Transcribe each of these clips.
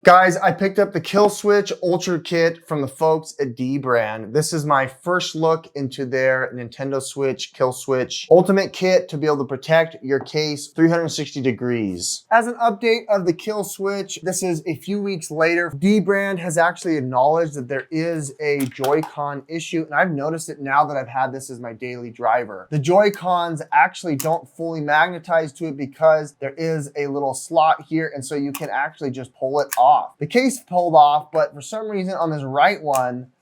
Guys, I picked up the Killswitch Ultra Kit from the folks at Dbrand. This is my first look into their Nintendo Switch Killswitch Ultimate Kit to be able to protect your case 360 degrees. As an update of the Killswitch, this is a few weeks later. Dbrand has actually acknowledged that there is a Joy-Con issue, and I've noticed it now that I've had this as my daily driver. The Joy-Cons actually don't fully magnetize to it because there is a little slot here, and so you can actually just pull it off. The case pulled off, but for some reason on this right one,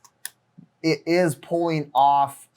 it is pulling off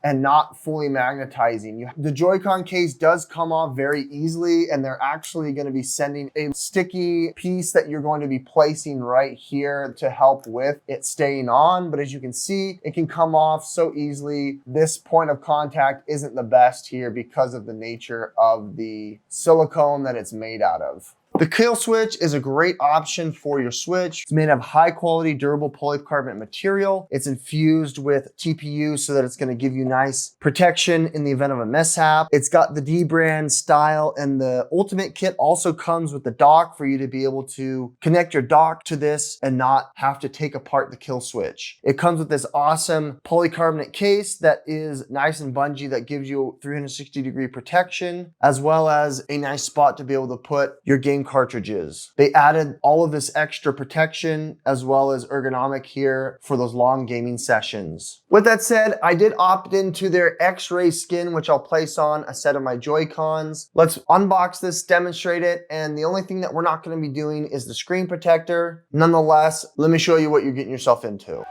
and not fully magnetizing. The Joy-Con case does come off very easily, and they're actually going to be sending a sticky piece that you're going to be placing right here to help with it staying on. But as you can see, it can come off so easily. This point of contact isn't the best here because of the nature of the silicone that it's made out of. The Killswitch is a great option for your Switch. It's made of high quality, durable polycarbonate material. It's infused with TPU so that it's gonna give you nice protection in the event of a mishap. It's got the Dbrand style, and the Ultimate Kit also comes with the dock for you to be able to connect your dock to this and not have to take apart the Killswitch. It comes with this awesome polycarbonate case that is nice and bungee that gives you 360-degree protection, as well as a nice spot to be able to put your game cartridges. They added all of this extra protection as well as ergonomic here for those long gaming sessions. With that said, I did opt into their X-ray skin, which I'll place on a set of my Joy-Cons. Let's unbox this, demonstrate it, and the only thing that we're not going to be doing is the screen protector. Nonetheless, let me show you what you're getting yourself into.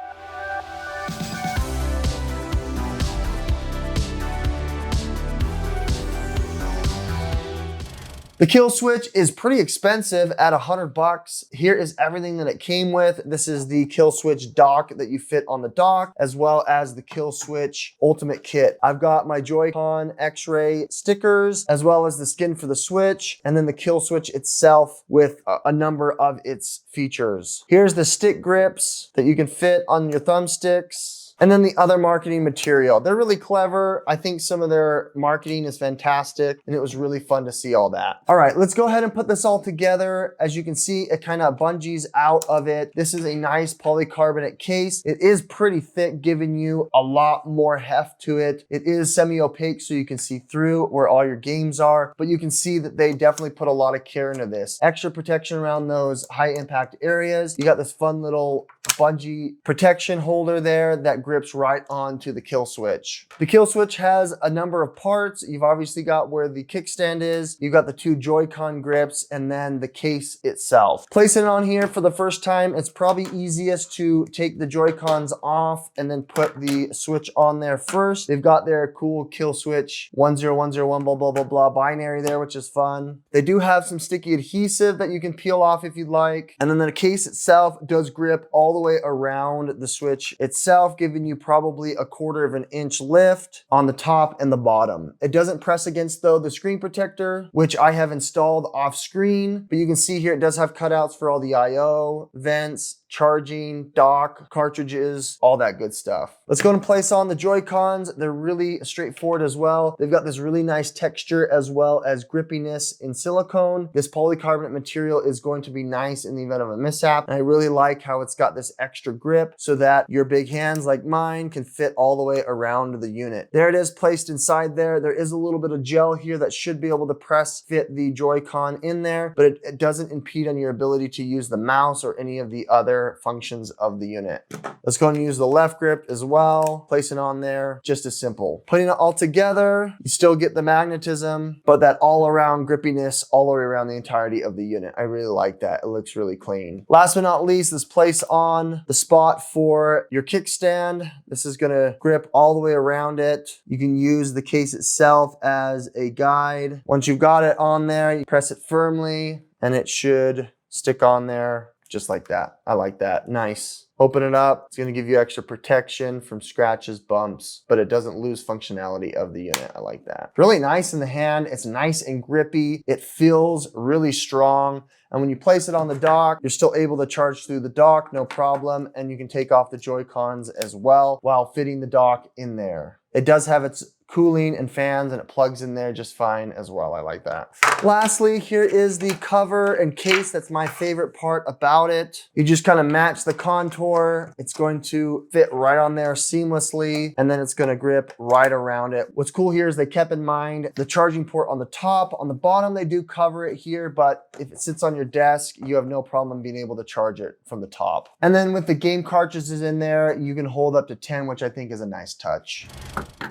The Killswitch is pretty expensive at $100. Here is everything that it came with. This is the Killswitch dock that you fit on the dock, as well as the Killswitch Ultimate Kit. I've got my Joy-Con X-ray stickers, as well as the skin for the Switch, and then the Killswitch itself with a number of its features. Here's the stick grips that you can fit on your thumbsticks. And then the other marketing material. They're really clever. I think some of their marketing is fantastic, and it was really fun to see all that. All right, let's go ahead and put this all together. As you can see, it kind of bungees out of it. This is a nice polycarbonate case. It is pretty thick, giving you a lot more heft to it. It is semi-opaque, so you can see through where all your games are, but you can see that they definitely put a lot of care into this. Extra protection around those high impact areas. You got this fun little bungee protection holder there that grips right onto the Killswitch. The Killswitch has a number of parts. You've obviously got where the kickstand is. You've got the two Joy-Con grips, and then the case itself. Placing it on here for the first time, it's probably easiest to take the Joy-Cons off and then put the Switch on there first. They've got their cool Killswitch 10101 blah blah blah blah binary there, which is fun. They do have some sticky adhesive that you can peel off if you'd like. And then the case itself does grip all the way around the Switch itself, giving you probably a 1/4 of an inch lift on the top and the bottom. It doesn't press against though the screen protector, which I have installed off screen, but you can see here it does have cutouts for all the IO, vents, charging, dock, cartridges, all that good stuff. Let's go and place on the Joy-Cons. They're really straightforward as well. They've got this really nice texture as well as grippiness in silicone. This polycarbonate material is going to be nice in the event of a mishap. And I really like how it's got this extra grip so that your big hands like mine can fit all the way around the unit. There it is placed inside there. There is a little bit of gel here that should be able to press fit the Joy-Con in there, but it doesn't impede on your ability to use the mouse or any of the other functions of the unit. Let's go and use the left grip as well. Place it on there, just as simple. Putting it all together, you still get the magnetism, but that all around grippiness all the way around the entirety of the unit. I really like that. It looks really clean. Last but not least, let's place on the spot for your kickstand. This is gonna grip all the way around it. You can use the case itself as a guide. Once you've got it on there, you press it firmly and it should stick on there just like that. I like that. Nice. Open it up. It's going to give you extra protection from scratches, bumps, but it doesn't lose functionality of the unit. I like that. Really nice in the hand. It's nice and grippy. It feels really strong. And when you place it on the dock, you're still able to charge through the dock, no problem. And you can take off the Joy-Cons as well while fitting the dock in there. It does have its cooling and fans, and it plugs in there just fine as well. I like that. Lastly, here is the cover and case. That's my favorite part about it. You just kind of match the contour. It's going to fit right on there seamlessly, and then it's going to grip right around it. What's cool here is they kept in mind the charging port on the top. On the bottom, they do cover it here, but if it sits on your desk, you have no problem being able to charge it from the top. And then with the game cartridges in there, you can hold up to 10, which I think is a nice touch.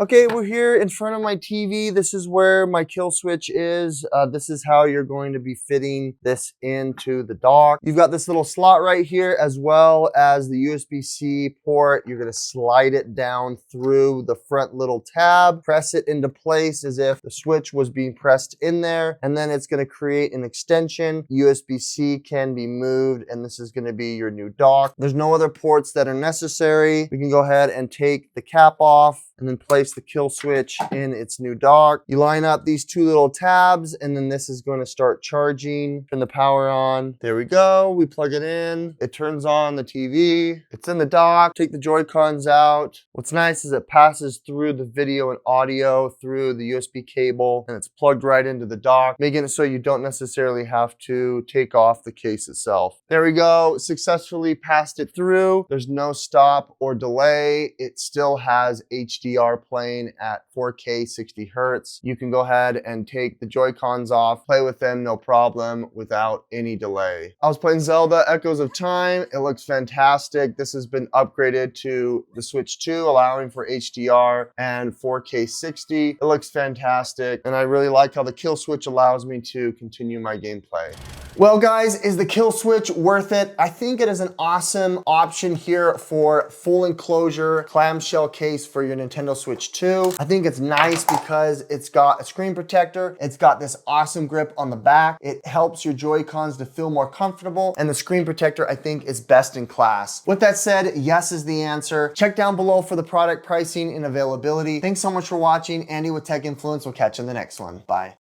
Okay, we're here in front of my TV. This is where my Killswitch is. This is how you're going to be fitting this into the dock. You've got this little slot right here, as well as the USB-C port. You're gonna slide it down through the front little tab, press it into place as if the switch was being pressed in there, and then it's gonna create an extension. USB-C can be moved, and this is gonna be your new dock. There's no other ports that are necessary. We can go ahead and take the cap off and then place the Killswitch in its new dock. You line up these two little tabs, and then this is going to start charging. Turn the power on. There we go. We plug it in. It turns on the TV. It's in the dock. Take the Joy-Cons out. What's nice is it passes through the video and audio through the USB cable, and it's plugged right into the dock, making it so you don't necessarily have to take off the case itself. There we go. Successfully passed it through. There's no stop or delay. It still has HDR playing at 4K 60 Hertz. You can go ahead and take the Joy-Cons off, play with them no problem without any delay. I was playing Zelda Echoes of Time. It looks fantastic. This has been upgraded to the Switch 2, allowing for HDR and 4K 60. It looks fantastic, and I really like how the Killswitch allows me to continue my gameplay. Well guys, is the Killswitch worth it? I think it is an awesome option here for full enclosure clamshell case for your Nintendo Switch 2. I think it's nice because it's got a screen protector. It's got this awesome grip on the back. It helps your Joy-Cons to feel more comfortable, and the screen protector I think is best in class. With that said, yes is the answer. Check down below for the product pricing and availability. Thanks so much for watching. Andy with Tech Influence. We'll catch you in the next one. Bye.